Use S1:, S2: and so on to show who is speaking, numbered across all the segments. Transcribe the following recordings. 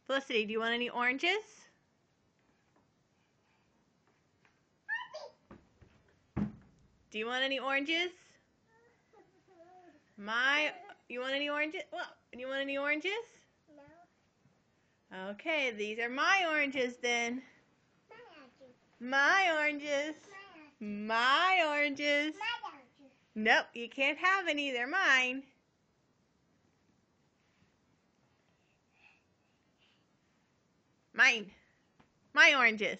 S1: Felicity, do you want any oranges? Do you want any oranges? You want any oranges? Well, do you want any oranges? No. Okay, these are my oranges then. My oranges. My oranges. Nope, you can't have any. They're mine. Mine. My oranges.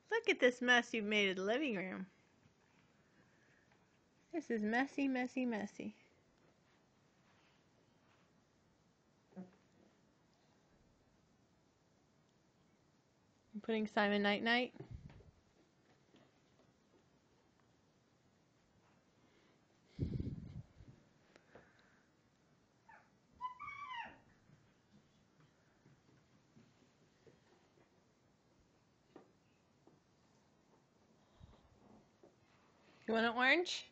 S1: Look at this mess you've made of the living room. This is messy, messy, messy. I'm putting Simon Night Night. You want an orange?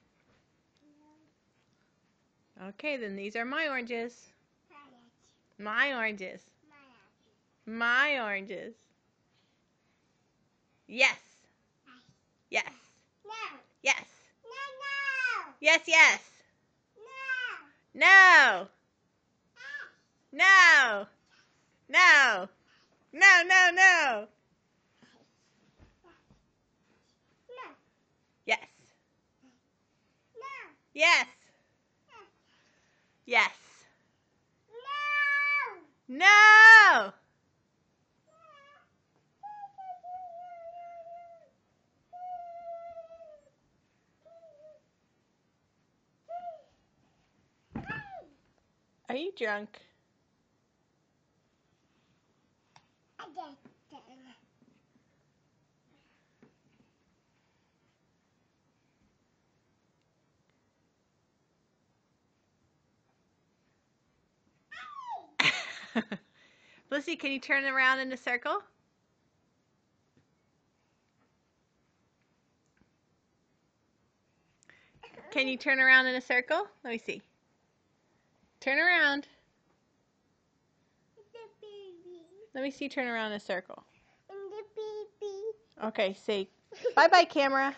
S1: Okay, then these are my oranges. My oranges. My oranges. Yes. Yes. Yes. Yes, yes. No. No. No. No, no, no. Yes. Yes. Yes. No. Are you drunk? Felicity, can you turn around in a circle? Can you turn around in a circle? Let me see. Turn around. Let me see turn around in a circle. Okay, say bye-bye, camera.